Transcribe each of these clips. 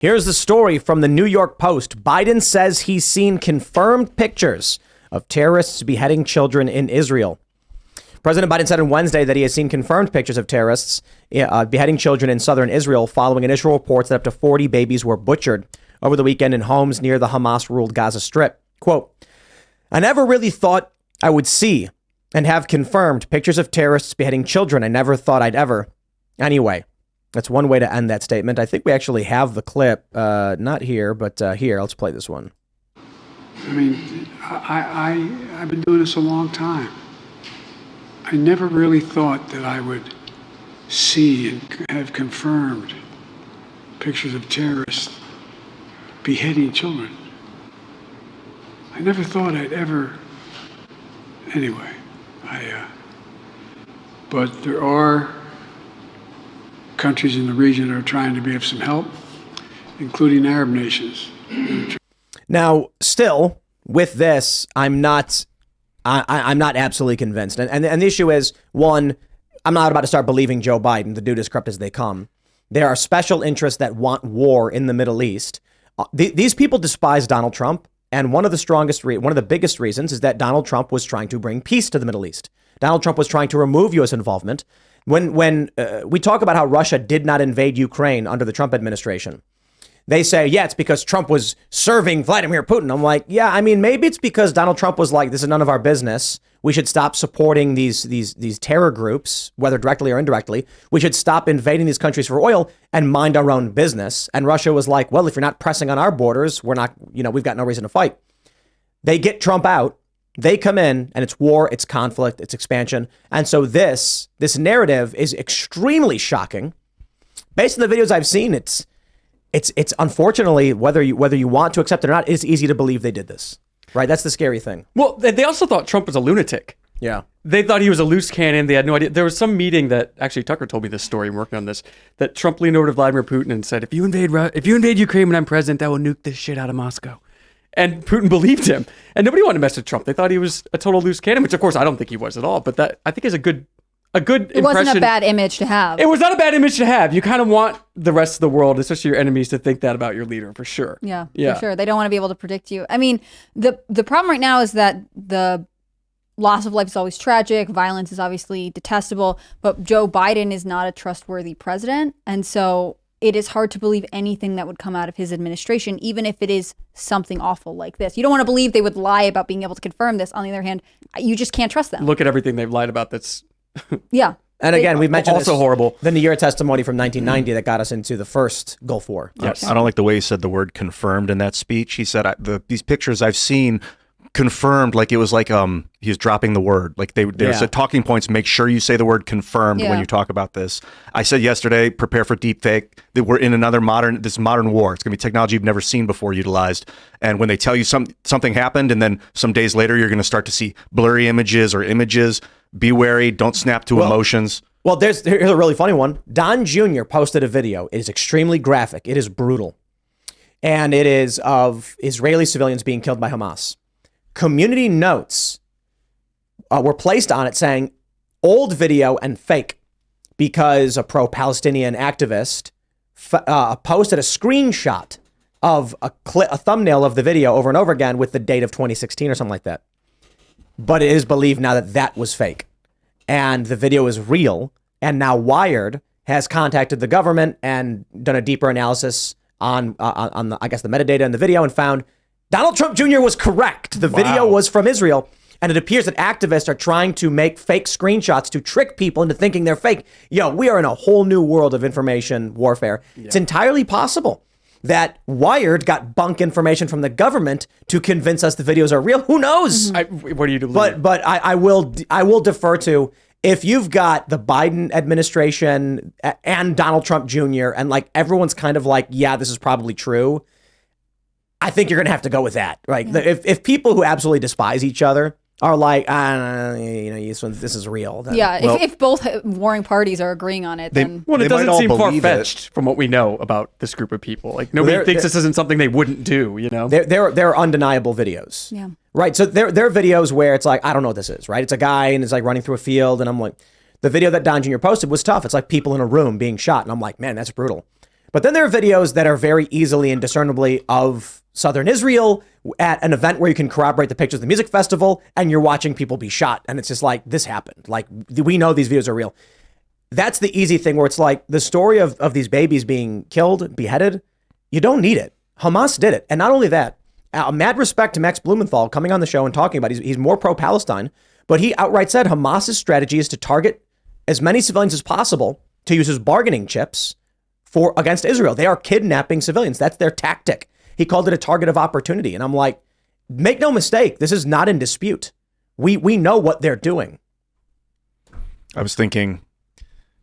Here's the story from the New York Post. Biden says he's seen confirmed pictures of terrorists beheading children in Israel. President Biden said on Wednesday that he has seen confirmed pictures of terrorists beheading children in southern Israel following initial reports that up to 40 babies were butchered over the weekend in homes near the Hamas-ruled Gaza Strip. Quote, I never really thought I would see and have confirmed pictures of terrorists beheading children. I never thought I'd ever. Anyway, that's one way to end that statement. I think we actually have the clip, not here, but here. Let's play this one. I mean, I've been doing this a long time. I never really thought that I would see and have confirmed pictures of terrorists beheading children. I never thought I'd ever. Anyway, but there are countries in the region that are trying to be of some help, including Arab nations. Now, still, with this, I'm not absolutely convinced. And the issue is, one, I'm not about to start believing Joe Biden. The dude is corrupt as they come. There are special interests that want war in the Middle East. These people despise Donald Trump. And one of the biggest reasons is that Donald Trump was trying to bring peace to the Middle East. Donald Trump was trying to remove U.S. involvement. When we talk about how Russia did not invade Ukraine under the Trump administration, they say, yeah, it's because Trump was serving Vladimir Putin. I'm like, yeah, I mean, maybe it's because Donald Trump was like, this is none of our business. We should stop supporting these terror groups, whether directly or indirectly. We should stop invading these countries for oil and mind our own business. And Russia was like, well, if you're not pressing on our borders, we've got no reason to fight. They get Trump out. They come in and it's war, it's conflict, it's expansion. And so this narrative is extremely shocking. Based on the videos I've seen, it's unfortunately, whether you want to accept it or not, it's easy to believe they did this. Right. That's the scary thing. Well, they also thought Trump was a lunatic. Yeah. They thought he was a loose cannon. They had no idea. There was some meeting that actually Tucker told me this story. I'm working on this. That Trump leaned over to Vladimir Putin and said, if you invade Ukraine when I'm president, I will nuke this shit out of Moscow. And Putin believed him. And nobody wanted to mess with Trump. They thought he was a total loose cannon, which of course I don't think he was at all. But that I think is a good impression. It wasn't a bad image to have. It was not a bad image to have. You kind of want the rest of the world, especially your enemies, to think that about your leader, for sure. Yeah, for sure. They don't want to be able to predict you. I mean, the problem right now is that the loss of life is always tragic. Violence is obviously detestable. But Joe Biden is not a trustworthy president. And so it is hard to believe anything that would come out of his administration, even if it is something awful like this. You don't want to believe they would lie about being able to confirm this. On the other hand, you just can't trust them. Look at everything they've lied about that's... Yeah. And again, we've mentioned also horrible. The New Year testimony from 1990 that got us into the first Gulf War. Yes. I don't like the way he said the word confirmed in that speech. He said, these pictures I've seen confirmed, like it was like he was dropping the word. Like they said talking points, make sure you say the word confirmed when you talk about this. I said yesterday, prepare for deep fake. That we're in another modern war. It's going to be technology you've never seen before utilized. And when they tell you something happened and then some days later you're going to start to see blurry images or images, be wary, don't snap to emotions. Well, here's a really funny one. Don Jr. posted a video. It is extremely graphic. It is brutal. And it is of Israeli civilians being killed by Hamas. Community notes were placed on it saying old video and fake because a pro-Palestinian activist posted a screenshot of a thumbnail of the video over and over again with the date of 2016 or something like that. But it is believed now that was fake and the video is real. And now Wired has contacted the government and done a deeper analysis on the, I guess, the metadata in the video and found Donald Trump Jr. was correct. The video was from Israel. And it appears that activists are trying to make fake screenshots to trick people into thinking they're fake. We are in a whole new world of information warfare. Yeah. It's entirely possible that Wired got bunk information from the government to convince us the videos are real. Who knows? What do you believe? But I will defer to, if you've got the Biden administration and Donald Trump Jr. and like everyone's kind of like, yeah, this is probably true. I think you're going to have to go with that, right? Yeah. If people who absolutely despise each other are like, this is real. Then, if both warring parties are agreeing on it, then... Well, it doesn't seem far-fetched from what we know about this group of people. Like, nobody thinks this isn't something they wouldn't do, you know? They're undeniable videos. Yeah. Right, so they're videos where it's like, I don't know what this is, right? It's a guy and it's like running through a field and I'm like, the video that Don Jr. posted was tough. It's like people in a room being shot and I'm like, man, that's brutal. But then there are videos that are very easily and discernibly of southern Israel at an event where you can corroborate the pictures of the music festival, and you're watching people be shot. And it's just like, this happened. Like, we know these videos are real. That's the easy thing where it's like the story of these babies being killed, beheaded. You don't need it. Hamas did it. And not only that, mad respect to Max Blumenthal coming on the show and talking about he's more pro-Palestine, but he outright said Hamas's strategy is to target as many civilians as possible to use as bargaining chips against Israel. They are kidnapping civilians. That's their tactic. He called it a target of opportunity. And I'm like, make no mistake, this is not in dispute. We know what they're doing. I was thinking,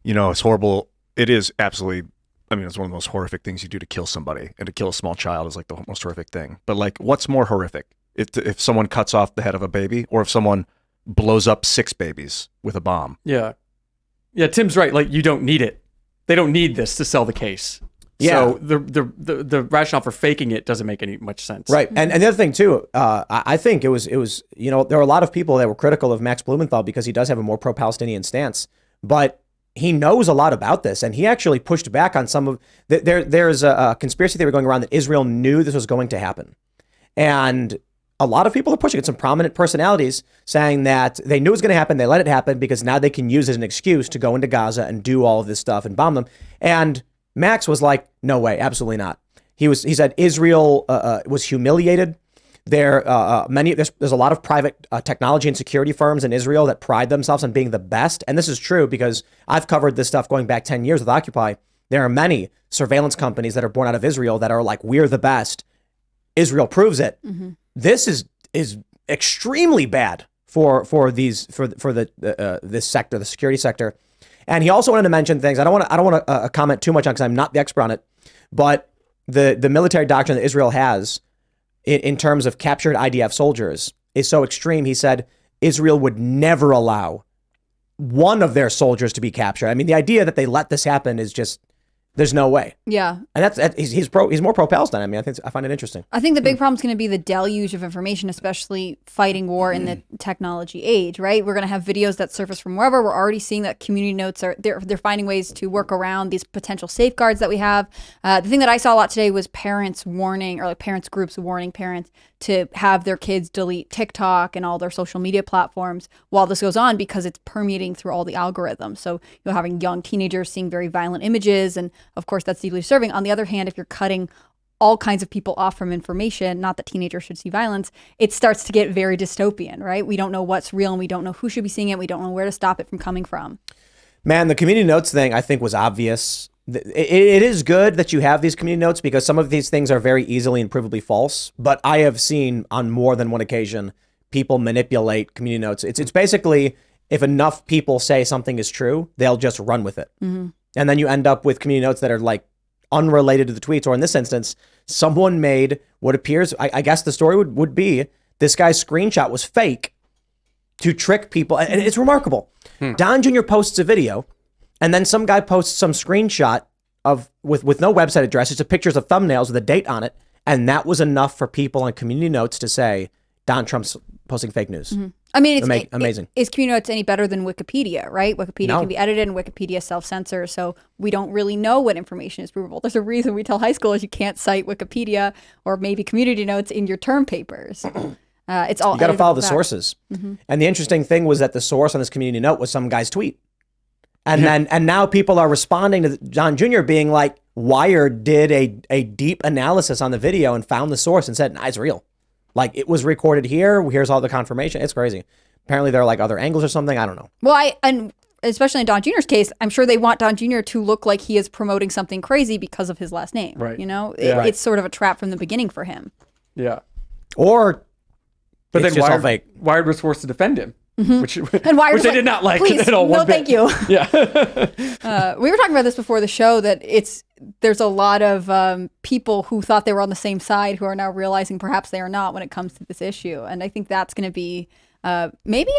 it's horrible. It is absolutely, it's one of the most horrific things you do to kill somebody, and to kill a small child is like the most horrific thing. But like, what's more horrific? If someone cuts off the head of a baby, or if someone blows up 6 babies with a bomb? Yeah. Yeah, Tim's right. Like, you don't need it. They don't need this to sell the case. Yeah. So the rationale for faking it doesn't make any much sense. Right. And the other thing too, I think it was, there were a lot of people that were critical of Max Blumenthal because he does have a more pro-Palestinian stance, but he knows a lot about this. And he actually pushed back on some of, there's a conspiracy theory going around that Israel knew this was going to happen. And a lot of people are pushing it. Some prominent personalities saying that they knew it was going to happen. They let it happen because now they can use it as an excuse to go into Gaza and do all of this stuff and bomb them. And Max was like, no way, absolutely not. He said Israel was humiliated. There's a lot of private technology and security firms in Israel that pride themselves on being the best. And this is true because I've covered this stuff going back 10 years with Occupy. There are many surveillance companies that are born out of Israel that are like, we're the best. Israel proves it. Mm-hmm. This is extremely bad for this sector, the security sector. And he also wanted to mention things. I don't want to comment too much on because I'm not the expert on it. But the military doctrine that Israel has in terms of captured IDF soldiers is so extreme. He said Israel would never allow one of their soldiers to be captured. I mean, the idea that they let this happen is just, there's no way. Yeah. And he's more pro-Palestine. I mean, I find it interesting. I think the big problem is going to be the deluge of information, especially fighting war in the technology age, right? We're going to have videos that surface from wherever. We're already seeing that community notes they're finding ways to work around these potential safeguards that we have. The thing that I saw a lot today was parents warning, or like parents groups warning parents to have their kids delete TikTok and all their social media platforms while this goes on, because it's permeating through all the algorithms. So you're having young teenagers seeing very violent images, and of course that's deeply disturbing. On the other hand, if you're cutting all kinds of people off from information, not that teenagers should see violence, it starts to get very dystopian, right? We don't know what's real, and we don't know who should be seeing it. We don't know where to stop it from coming from. Man, the community notes thing I think was obvious. It is good that you have these community notes because some of these things are very easily and provably false. But I have seen on more than one occasion people manipulate community notes. It's basically, if enough people say something is true, they'll just run with it. Mm-hmm. And then you end up with community notes that are like unrelated to the tweets. Or in this instance, someone made what appears, I guess the story would be, this guy's screenshot was fake to trick people. And it's remarkable. Don Jr. posts a video, and then some guy posts some screenshot with no website address. It's pictures of thumbnails with a date on it. And that was enough for people on community notes to say, Donald Trump's posting fake news. Mm-hmm. I mean, it's amazing. Is community notes any better than Wikipedia, right? Wikipedia can be edited, and Wikipedia self-censor, so we don't really know what information is provable. There's a reason we tell high schoolers you can't cite Wikipedia or maybe community notes in your term papers. It's all, you got to follow the sources. Mm-hmm. And the interesting thing was that the source on this community note was some guy's tweet. And now people are responding to John Jr. being like, Wired did a deep analysis on the video and found the source and said, nah, it's real. Like, it was recorded here. Here's all the confirmation. It's crazy. Apparently there are like other angles or something. I don't know. Well, and especially in Don Jr.'s case, I'm sure they want Don Jr. to look like he is promoting something crazy because of his last name. Right. You know, it's sort of a trap from the beginning for him. Yeah. But it's then Wired was forced to defend him. Mm-hmm. Which they did not like please, at all. No, thank you. Yeah. We were talking about this before the show, that there's a lot of people who thought they were on the same side who are now realizing perhaps they are not when it comes to this issue. And I think that's going to be maybe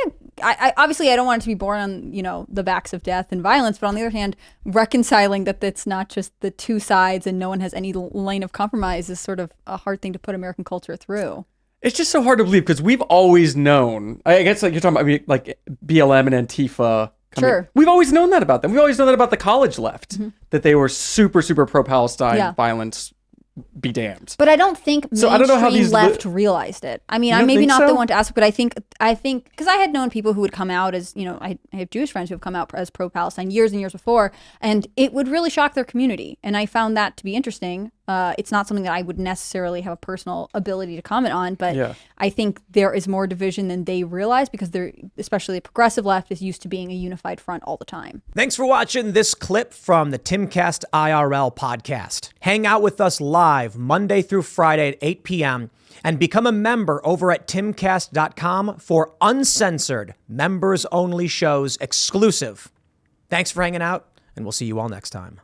obviously I don't want it to be born on, the backs of death and violence, but on the other hand, reconciling that it's not just the two sides and no one has any lane of compromise is sort of a hard thing to put American culture through. It's just so hard to believe because we've always known, I guess like you're talking about like BLM and Antifa coming. Sure. We've always known that about them. We've always known that about the college left, that they were super, super pro-Palestine, Yeah. violence be damned. But I don't think So I don't know how these left realized it. I mean, You I'm don't maybe think not so? the one to ask, but I think because I had known people who would come out as, I have Jewish friends who have come out as pro-Palestine years and years before, and it would really shock their community. And I found that to be interesting. It's not something that I would necessarily have a personal ability to comment on, but Yeah. I think there is more division than they realize because especially the progressive left is used to being a unified front all the time. Thanks for watching this clip from the Timcast IRL podcast. Hang out with us live Monday through Friday at 8 p.m. and become a member over at timcast.com for uncensored, members-only shows exclusive. Thanks for hanging out, and we'll see you all next time.